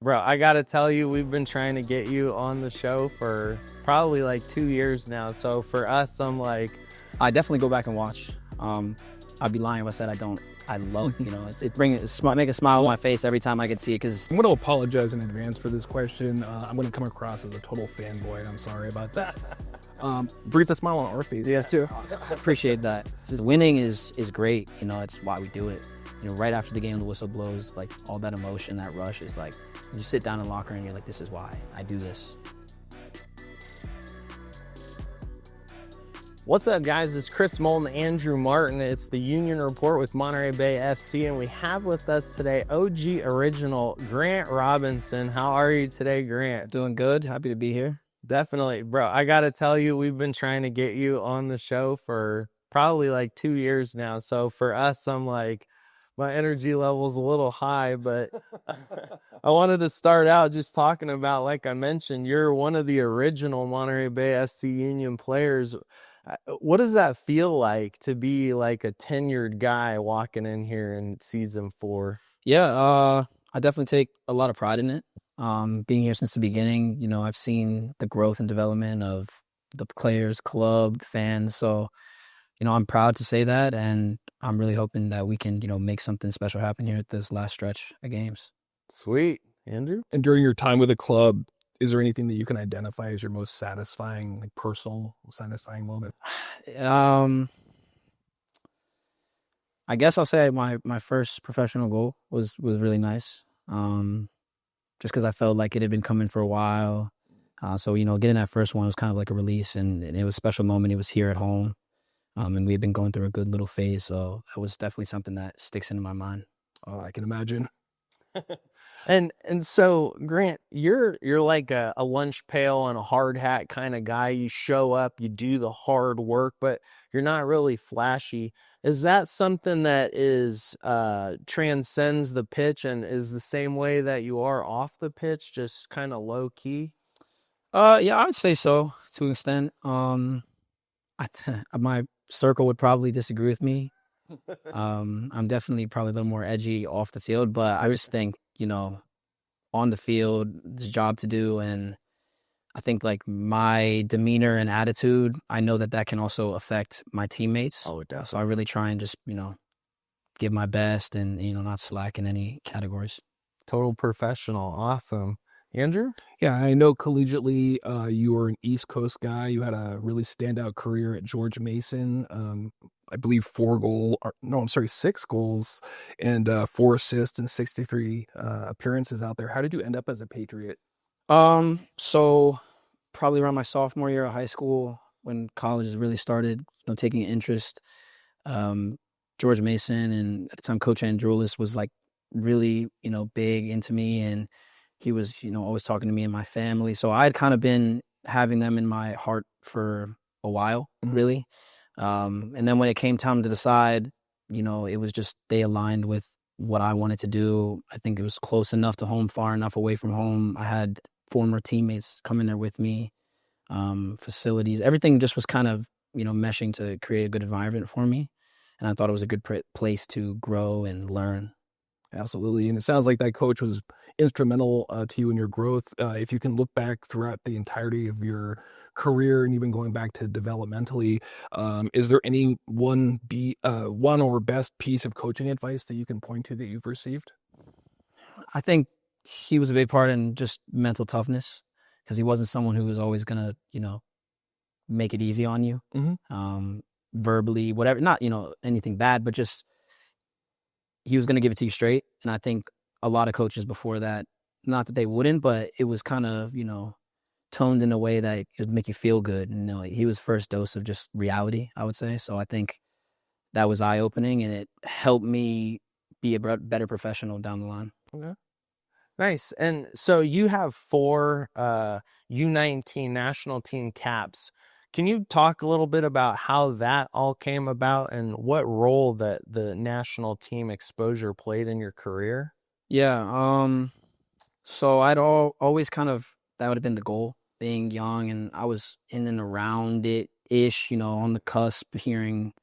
Bro, I gotta tell you, we've been trying to get you on the show for probably like 2 years now. So for us, I'm like, I definitely go back and watch. I'd be lying if I said I don't. I love, make a smile on my face every time I can see it because I'm going to apologize in advance for this question. I'm going to come across as a total fanboy, and I'm sorry about that. Brings a smile on our face. yes, too. I appreciate that. Just winning is great. It's why we do it. Right after the game, the whistle blows, like all that emotion, that rush is like, you sit down in the locker and you're like, this is why I do this. what's up, guys? It's Chris Moulton, Andrew Martin. It's the Union Report with Monterey Bay FC, and we have with us today OG original Grant Robinson. How are you today, Grant? Doing good. Happy to be here. Definitely, bro. I gotta tell you, we've been trying to get you on the show for probably like 2 years now. So for us, I'm like, my energy level's a little high, but I wanted to start out just talking about, like I mentioned, you're one of the original Monterey Bay FC Union players. What does that feel like to be like a tenured guy walking in here in season 4? Yeah, I definitely take a lot of pride in it. Being here since the beginning, I've seen the growth and development of the players, club, fans. So, I'm proud to say that, and I'm really hoping that we can, make something special happen here at this last stretch of games. Sweet. Andrew? And during your time with the club, is there anything that you can identify as your most satisfying, like personal, satisfying moment? I guess I'll say my first professional goal was really nice. Just because I felt like it had been coming for a while. So, getting that first one was kind of like a release, and it was a special moment. It was here at home, and we had been going through a good little phase. So that was definitely something that sticks into my mind. Oh, I can imagine. And so, Grant, you're like a lunch pail and a hard hat kind of guy. You show up, you do the hard work, but you're not really flashy. Is that something that is transcends the pitch and is the same way that you are off the pitch, just kind of low key? Yeah, I would say so to an extent. My circle would probably disagree with me. I'm definitely probably a little more edgy off the field, but I just think, on the field, there's a job to do, and I think like my demeanor and attitude, I know that can also affect my teammates. Oh, it does. So I really try and just, give my best and, not slack in any categories. Total professional. Awesome. Andrew? Yeah, I know collegiately you were an East Coast guy. You had a really standout career at George Mason. I believe 6 goals and 4 assists and 63 appearances out there. How did you end up as a Patriot? So probably around my sophomore year of high school, when college really started, taking an interest, George Mason and at the time Coach Andrulis was like really, big into me, and he was, always talking to me and my family. So I had kind of been having them in my heart for a while, really. And then when it came time to decide, it was just they aligned with what I wanted to do. I think it was close enough to home, far enough away from home. I had former teammates come in there with me, facilities. Everything just was kind of, meshing to create a good environment for me. And I thought it was a good place to grow and learn. Absolutely. And it sounds like that coach was instrumental to you in your growth. If you can look back throughout the entirety of your career and even going back to developmentally, is there any one or best piece of coaching advice that you can point to that you've received? I think he was a big part in just mental toughness, because he wasn't someone who was always going to, make it easy on you, verbally, whatever, not, anything bad, but just he was going to give it to you straight. And I think a lot of coaches before that, not that they wouldn't, but it was kind of, toned in a way that it would make you feel good. And he was first dose of just reality, I would say. So I think that was eye-opening, and it helped me be a better professional down the line. Okay. Nice. And so you have 4 U19 national team caps. Can you talk a little bit about how that all came about and what role that the national team exposure played in your career? Yeah. So I'd always kind of, that would have been the goal, being young, and I was in and around it-ish, on the cusp, hearing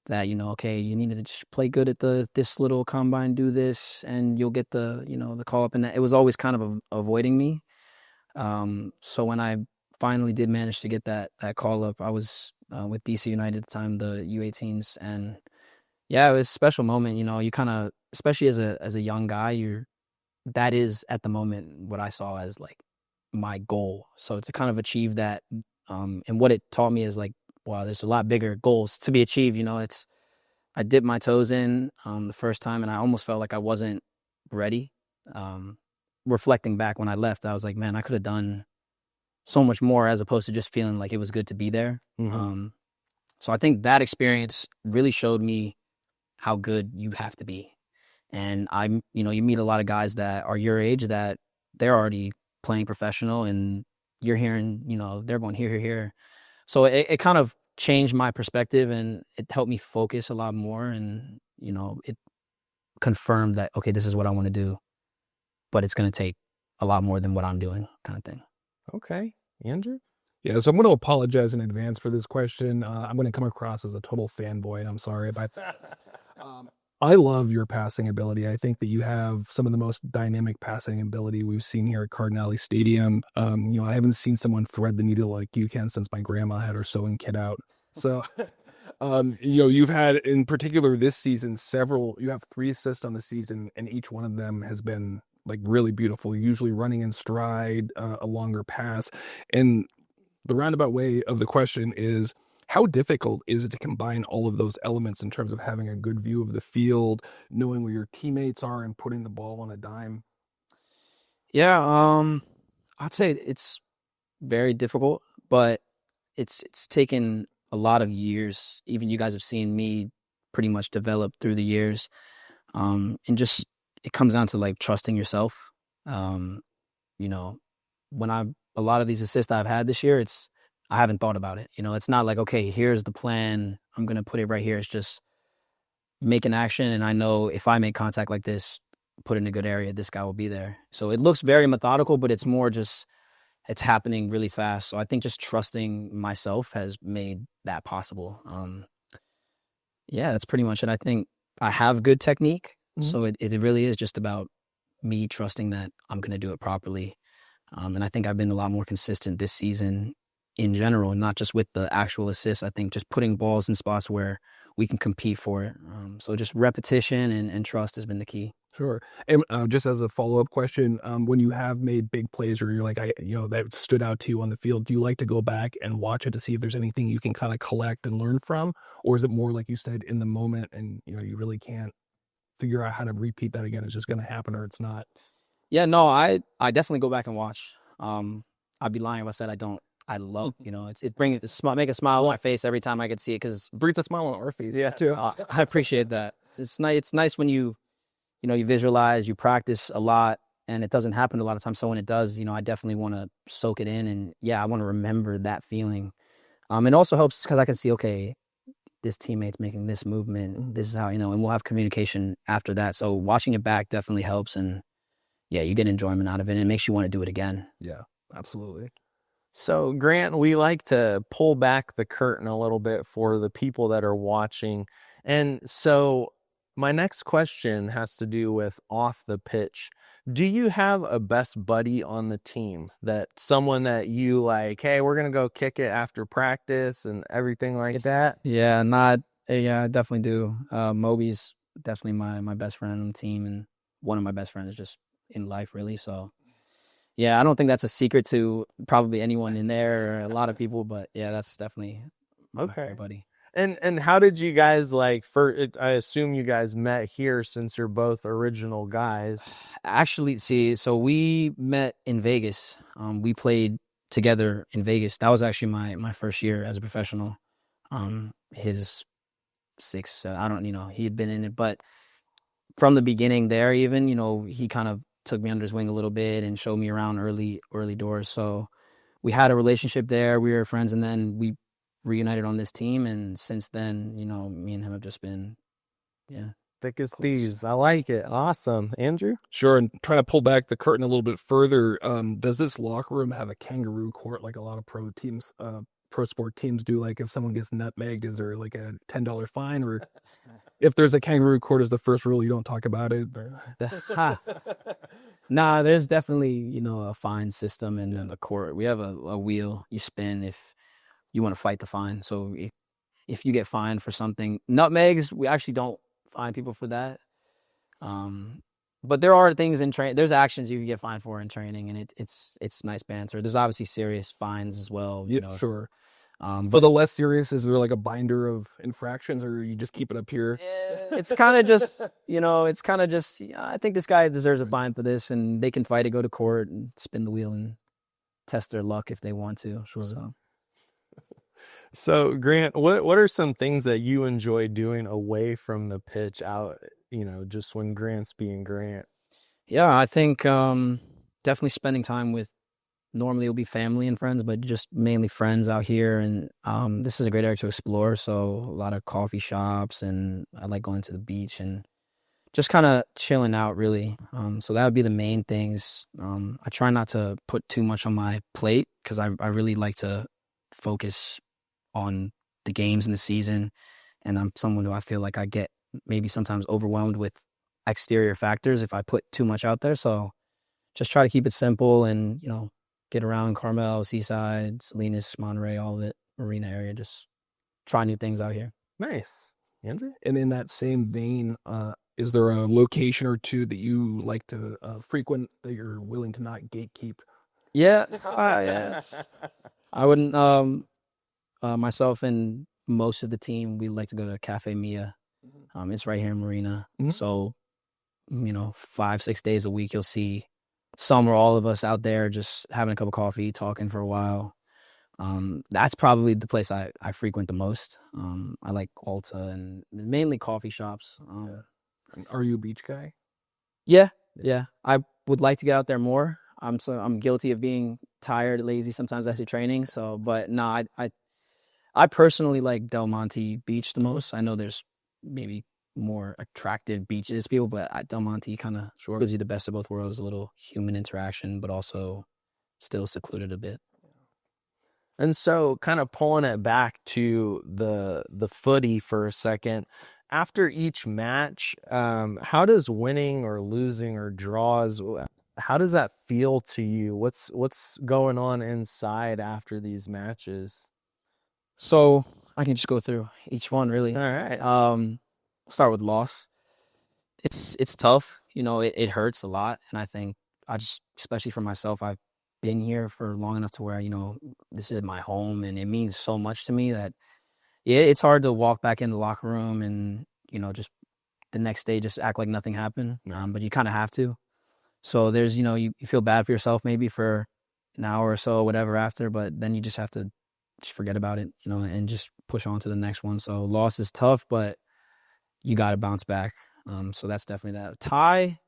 that, okay, you need to just play good at this little combine, do this, and you'll get the, the call up. And that, it was always kind of avoiding me. So when I finally did manage to get that call up, I was with DC United at the time, the U18s, and yeah, it was a special moment. You kind of, especially as a young guy, that is at the moment what I saw as like my goal. So to kind of achieve that, and what it taught me is like, wow, there's a lot bigger goals to be achieved. I dipped my toes in the first time, and I almost felt like I wasn't ready. Reflecting back when I left, I was like, man, I could have done so much more, as opposed to just feeling like it was good to be there. So I think that experience really showed me how good you have to be. And you meet a lot of guys that are your age that they're already playing professional, and you're hearing, they're going here, here, here. So it kind of changed my perspective, and it helped me focus a lot more. And, it confirmed that, okay, this is what I want to do, but it's going to take a lot more than what I'm doing, kind of thing. Okay. Andrew? Yeah, so I'm going to apologize in advance for this question. I'm going to come across as a total fanboy, and I'm sorry about that. I love your passing ability. I think that you have some of the most dynamic passing ability we've seen here at Cardinale Stadium. I haven't seen someone thread the needle like you can since my grandma had her sewing kit out. So, you've had, in particular this season, you have 3 assists on the season, and each one of them has been like really beautiful, usually running in stride, a longer pass. And the roundabout way of the question is, how difficult is it to combine all of those elements in terms of having a good view of the field, knowing where your teammates are, and putting the ball on a dime? Yeah, I'd say it's very difficult, but it's taken a lot of years. Even you guys have seen me pretty much develop through the years. And just, it comes down to like trusting yourself. When a lot of these assists I've had this year, I haven't thought about it. It's not like, okay, here's the plan, I'm going to put it right here. It's just make an action, and I know if I make contact like this, put it in a good area, this guy will be there. So it looks very methodical, but it's more just, it's happening really fast. So I think just trusting myself has made that possible. Yeah, that's pretty much it. I think I have good technique. So it really is just about me trusting that I'm going to do it properly. And I think I've been a lot more consistent this season in general, not just with the actual assists. I think just putting balls in spots where we can compete for it. So just repetition and trust has been the key. Sure. And just as a follow-up question, when you have made big plays where you're like, that stood out to you on the field, do you like to go back and watch it to see if there's anything you can kind of collect and learn from? Or is it more like you said, in the moment, and you really can't figure out how to repeat that again? It's just going to happen, or it's not? Yeah, no, I definitely go back and watch. I'd be lying if I said I don't. I love, it brings a smile, make a smile on my face every time I get to see it, because Brings a smile on our face. yeah, too. I appreciate that. It's nice. It's nice when you visualize, you practice a lot, and it doesn't happen a lot of times. So when it does, I definitely want to soak it in, and yeah, I want to remember that feeling. It also helps because I can see, okay, this teammate's making this movement. This is how, and we'll have communication after that. So watching it back definitely helps, and yeah, you get enjoyment out of it, and it makes you want to do it again. Yeah, absolutely. So, Grant, we like to pull back the curtain a little bit for the people that are watching. And so my next question has to do with off the pitch. Do you have a best buddy on the team, that someone that you like, hey, we're going to go kick it after practice and everything like that? Yeah, I definitely do. Moby's definitely my best friend on the team, and one of my best friends just in life, really. So yeah, I don't think that's a secret to probably anyone in there or a lot of people, but yeah, that's definitely Okay, buddy. And how did you guys I assume you guys met here since you're both original guys. Actually, so we met in Vegas. We played together in Vegas. That was actually my first year as a professional. His I don't, he had been in it, but from the beginning there, even, he kind of took me under his wing a little bit and showed me around early doors. So we had a relationship there. We were friends, and then we reunited on this team, and since then, me and him have just been, thick as thieves. I like it. Awesome. Andrew? Sure. And trying to pull back the curtain a little bit further, does this locker room have a kangaroo court like a lot of pro teams pro sport teams do? Like if someone gets nutmegged, is there like a $10 fine? Or if there's a kangaroo court as the first rule, you don't talk about it? Nah, there's definitely, a fine system in the court. We have a wheel you spin if you want to fight the fine. So if you get fined for something, nutmegs, we actually don't fine people for that. But there are things in there's actions you can get fined for in training, and it's nice banter. There's obviously serious fines as well. Yeah, sure. For But the less serious, is there like a binder of infractions, or you just keep it up here? it's kind of just, I think this guy deserves a fine for this, and they can fight it, go to court, and spin the wheel and test their luck if they want to. Sure. So Grant, what are some things that you enjoy doing away from the pitch out, just when Grant's being Grant? Yeah, I think definitely spending time with, normally it'll be family and friends, but just mainly friends out here. And this is a great area to explore. So a lot of coffee shops, and I like going to the beach and just kind of chilling out, really. So that would be the main things. I try not to put too much on my plate because I really like to focus on the games in the season. And I'm someone who I feel like I get maybe sometimes overwhelmed with exterior factors if I put too much out there. So just try to keep it simple and, get around Carmel, Seaside, Salinas, Monterey, all of it, Marina area. Just try new things out here. Nice. Andrew? And in that same vein, is there a location or two that you like to frequent that you're willing to not gatekeep? Yeah. Yes. I wouldn't, myself and most of the team, we like to go to Cafe Mia. It's right here in Marina. So, 5-6 days a week, you'll see some or all of us out there just having a cup of coffee, talking for a while. That's probably the place I frequent the most. I like Alta and mainly coffee shops. Are you a beach guy? Yeah. I would like to get out there more. I'm guilty of being tired, lazy sometimes after training. So, but no, I personally like Del Monte Beach the most. I know there's maybe more attractive beaches people, but at Del Monte kind of gives you the best of both worlds, a little human interaction, but also still secluded a bit. And so kind of pulling it back to the footy for a second, after each match, how does winning or losing or draws, how does that feel to you? What's going on inside after these matches? So I can just go through each one, really. All right. Start with loss. It's tough. It hurts a lot. And I think especially for myself, I've been here for long enough to where, this is my home and it means so much to me that, it's hard to walk back in the locker room and, just the next day just act like nothing happened. But you kind of have to. So there's, you feel bad for yourself maybe for an hour or so, whatever after, but then you just have to just forget about it, and just push on to the next one. So loss is tough, but you got to bounce back. So that's definitely that. Tie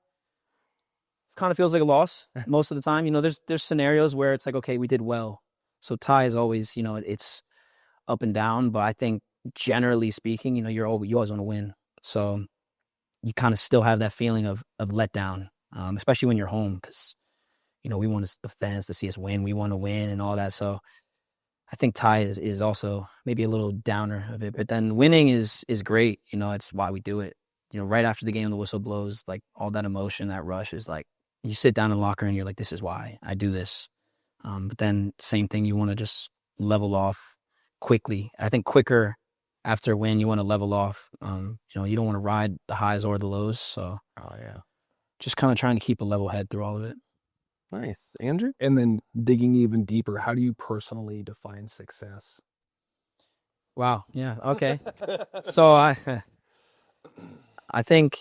kind of feels like a loss most of the time. There's scenarios where it's like, okay, we did well. So tie is always, it's up and down. But I think generally speaking, you always want to win. So you kind of still have that feeling of letdown, especially when you're home, because, we want the fans to see us win. We want to win and all that. So I think tie is also maybe a little downer of it, but then winning is great. It's why we do it. Right after the game, the whistle blows, like all that emotion, that rush is like, you sit down in the locker and you're like, this is why I do this. But then same thing, you want to just level off quickly. I think quicker after a win, you want to level off. You don't want to ride the highs or the lows. So just kind of trying to keep a level head through all of it. Nice. Andrew? And then digging even deeper, how do you personally define success? Wow. Yeah. Okay. So I think,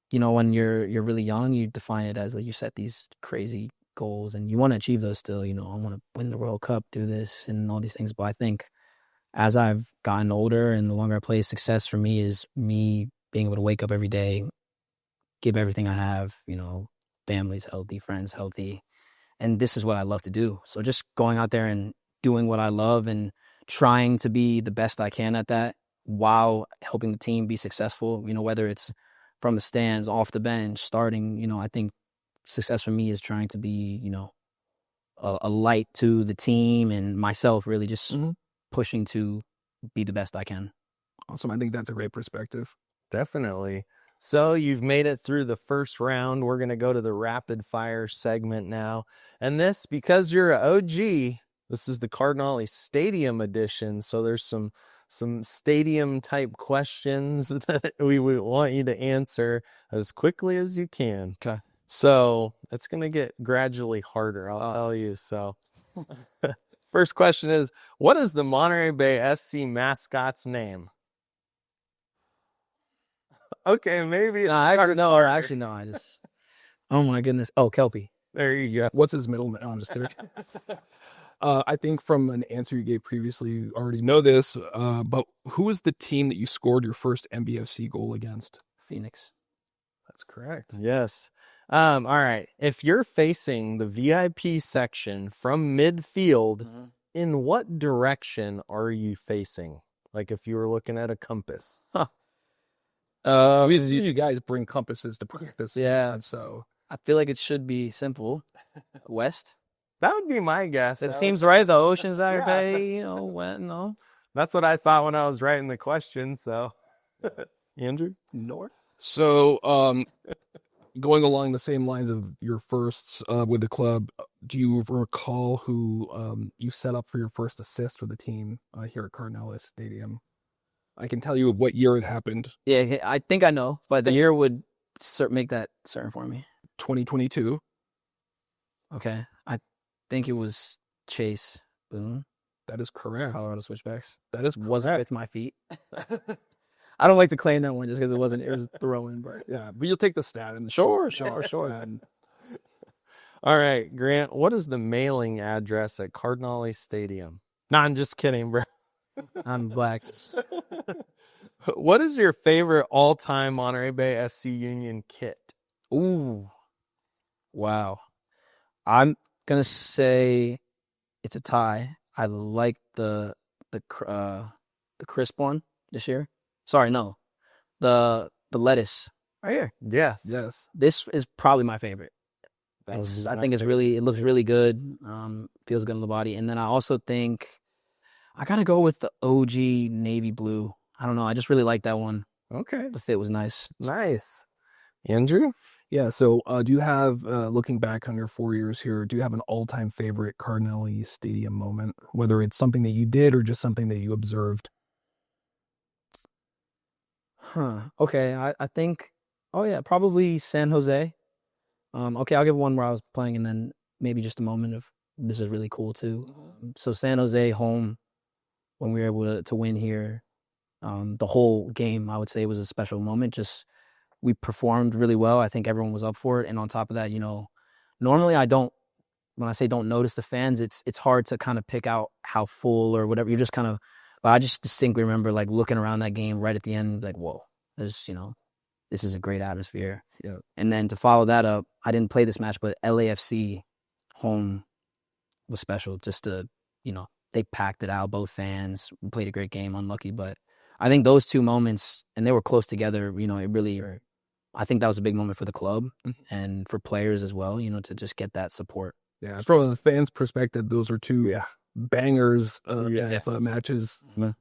when you're really young, you define it as like you set these crazy goals and you want to achieve those still. I want to win the World Cup, do this and all these things. But I think as I've gotten older and the longer I play, success for me is me being able to wake up every day, give everything I have, family's healthy, friends healthy. And this is what I love to do. So just going out there and doing what I love and trying to be the best I can at that while helping the team be successful, whether it's from the stands, off the bench, starting, I think success for me is trying to be, a light to the team and myself, really just pushing to be the best I can. Awesome. I think that's a great perspective. Definitely. So you've made it through the first round. We're going to go to the rapid fire segment now. And this, because you're an OG, this is the Cardinale Stadium edition. So there's some stadium type questions that we would want you to answer as quickly as you can. Okay. So it's going to get gradually harder, I'll tell you. So first question is, what is the Monterey Bay FC mascot's name? Okay, maybe. No, I just. Oh my goodness. Oh, Kelpie. There you go. What's his middle name? I'm just kidding. I think from an answer you gave previously, you already know this, but who was the team that you scored your first MBFC goal against? Phoenix. That's correct. Yes. All right. If you're facing the VIP section from midfield, in what direction are you facing? Like if you were looking at a compass. Because you guys bring compasses to practice. Yeah. And so I feel like it should be simple. West. That would be my guess. It seems right. The Oceanside Yeah, Bay, no. That's what I thought when I was writing the question. So, Andrew? North. So, going along the same lines of your firsts with the club, do you recall who you set up for your first assist for the team here at Cardinale Stadium? I can tell you what year it happened. Yeah, I think I know, but the year would make that certain for me. 2022. Okay. I think it was Chase Boone, That is correct. Colorado Switchbacks. That is Wasn't correct. with my feet. I don't like to claim that one just because it was throwing, but Yeah, but you'll take the stat. And sure. And All right, Grant, what is the mailing address at Cardinale Stadium? No, I'm just kidding, bro. I'm black. What is your favorite all-time Monterey Bay FC Union kit? Ooh. Wow. I'm gonna say it's a tie. I like the crisp one this year. Sorry, no. The lettuce right here. Yes. yes. This is probably my favorite. That would be I my think it looks really good. Feels good on the body. And then I also think I gotta go with the OG navy blue. I don't know. I just really like that one. Okay. The fit was nice. Nice. Andrew? Yeah, so do you have, looking back on your 4 years here, do you have an all-time favorite Cardinale Stadium moment, whether it's something that you did or just something that you observed? Okay. I think. Oh yeah, probably San Jose. Okay, I'll give one where I was playing, and then maybe just a moment of this is really cool too. So San Jose home, when we were able to win here, the whole game I would say was a special moment. Just we performed really well. I think everyone was up for it, and on top of that, normally I don't. When I say don't notice the fans, it's hard to kind of pick out how full or whatever. You're just kind of. But I just distinctly remember like looking around that game right at the end, like whoa, there's this is a great atmosphere. Yeah. And then to follow that up, I didn't play this match, but LAFC home was special. Just to, they packed it out, both fans. We played a great game, unlucky. But I think those two moments, and they were close together, it really, I think that was a big moment for the club and for players as well, to just get that support. Yeah, from the fans' perspective, those are two bangers matches. So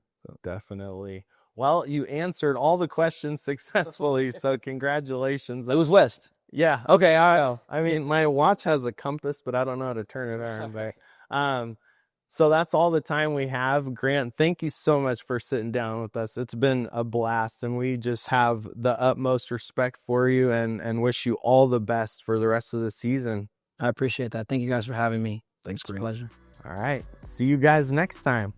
definitely. Well, you answered all the questions successfully, so congratulations. It was West. Yeah. Okay. I mean, my watch has a compass, but I don't know how to turn it on. But, so that's all the time we have. Grant, thank you so much for sitting down with us. It's been a blast, and we just have the utmost respect for you and wish you all the best for the rest of the season. I appreciate that. Thank you guys for having me. Thanks, It's a Grant. pleasure. All right. See you guys next time.